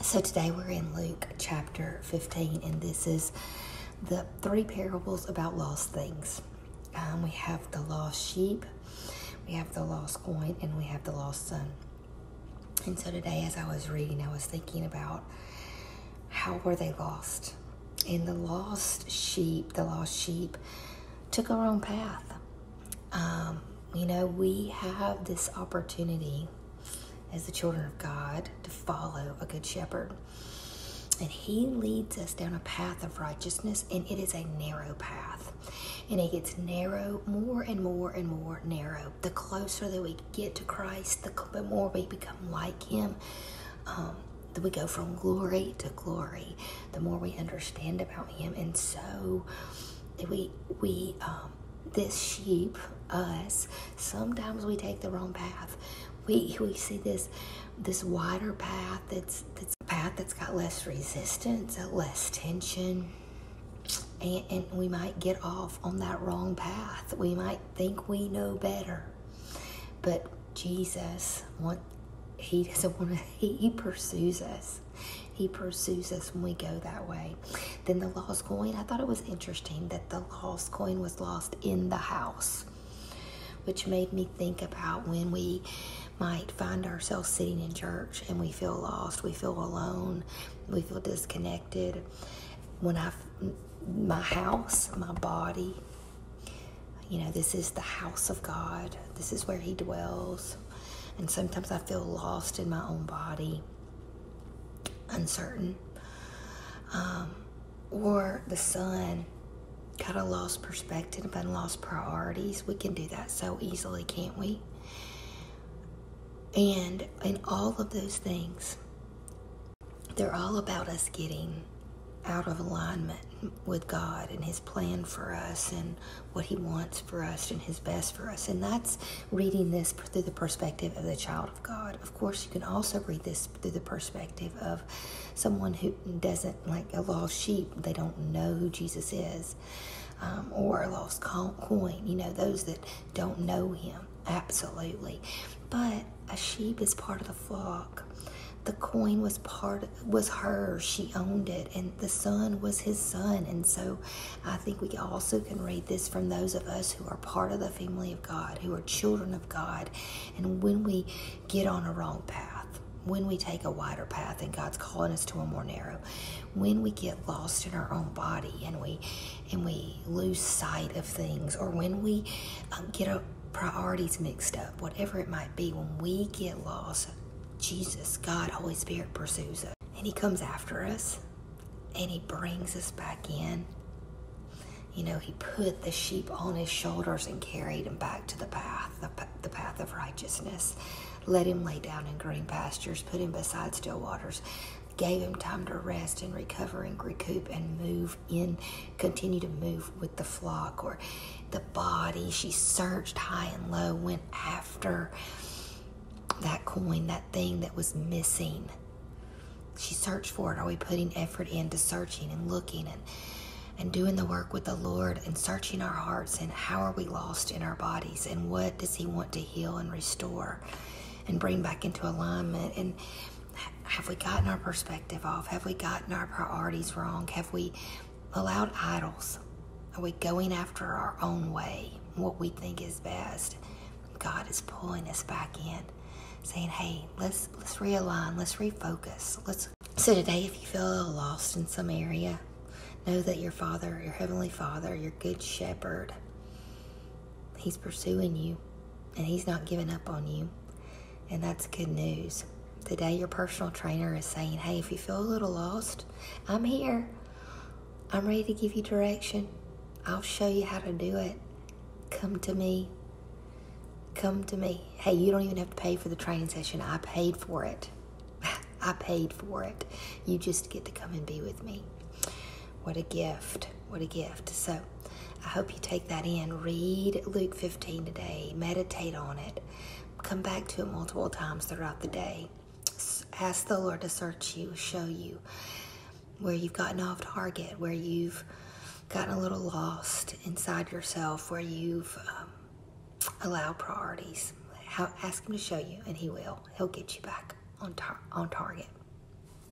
So today we're in Luke chapter 15, and this is the three parables about lost things. We have the lost sheep, we have the lost coin, and we have the lost son. And so today, as I was reading, I was thinking about how were they lost? And the lost sheep took a wrong path. We have this opportunity as the children of God to follow a good shepherd. And he leads us down a path of righteousness, and it is a narrow path. And it gets narrow, more and more and more narrow. The closer that we get to Christ, the more we become like him. We go from glory to glory, the more we understand about him. And so this sheep, us, sometimes we take the wrong path. We see this wider path that's a path that's got less resistance, less tension, and we might get off on that wrong path. We might think we know better, but Jesus he pursues us. He pursues us when we go that way. Then the lost coin, I thought it was interesting that the lost coin was lost in the house, which made me think about when we might find ourselves sitting in church and we feel lost, we feel alone, we feel disconnected. My house, my body, this is the house of God. This is where he dwells. And sometimes I feel lost in my own body, uncertain. Or the son got a lost perspective and lost priorities. We can do that so easily, can't we? And in all of those things, they're all about us getting out of alignment with God and his plan for us and what he wants for us and his best for us. And that's reading this through the perspective of the child of God. Of course, you can also read this through the perspective of someone who doesn't, like a lost sheep. They don't know who Jesus is. Or a lost coin, those that don't know him. Absolutely. But a sheep is part of the flock. The coin was hers. She owned it, and the son was his son. And so I think we also can read this from those of us who are part of the family of God, who are children of God. And when we get on a wrong path, when we take a wider path and God's calling us to a more narrow, when we get lost in our own body and we lose sight of things, or when we get our priorities mixed up, whatever it might be, when we get lost, Jesus, God, Holy Spirit pursues us. And he comes after us and he brings us back in. He put the sheep on his shoulders and carried him back to the path of righteousness. Let him lay down in green pastures, put him beside still waters, gave him time to rest and recover and recoup and continue to move with the flock. Or the body, she searched high and low, went after that coin, that thing that was missing. She searched for it. Are we putting effort into searching and looking and doing the work with the Lord and searching our hearts? And how are we lost in our bodies? And what does he want to heal and restore and bring back into alignment? And have we gotten our perspective off? Have we gotten our priorities wrong? Have we allowed idols? Are we going after our own way, what we think is best? God is pulling us back in, saying, hey, let's realign, let's refocus. So today, if you feel a little lost in some area, know that your Father, your Heavenly Father, your good shepherd, he's pursuing you, and he's not giving up on you. And that's good news. Today, your personal trainer is saying, hey, if you feel a little lost, I'm here. I'm ready to give you direction. I'll show you how to do it. Come to me. Come to me. Hey, you don't even have to pay for the training session. I paid for it. I paid for it. You just get to come and be with me. What a gift. What a gift. So I hope you take that in. Read Luke 15 today. Meditate on it. Come back to it multiple times throughout the day. Ask the Lord to search you, show you where you've gotten off target, where you've gotten a little lost inside yourself, where you've allowed priorities. Ask him to show you, and he will. He'll get you back on target.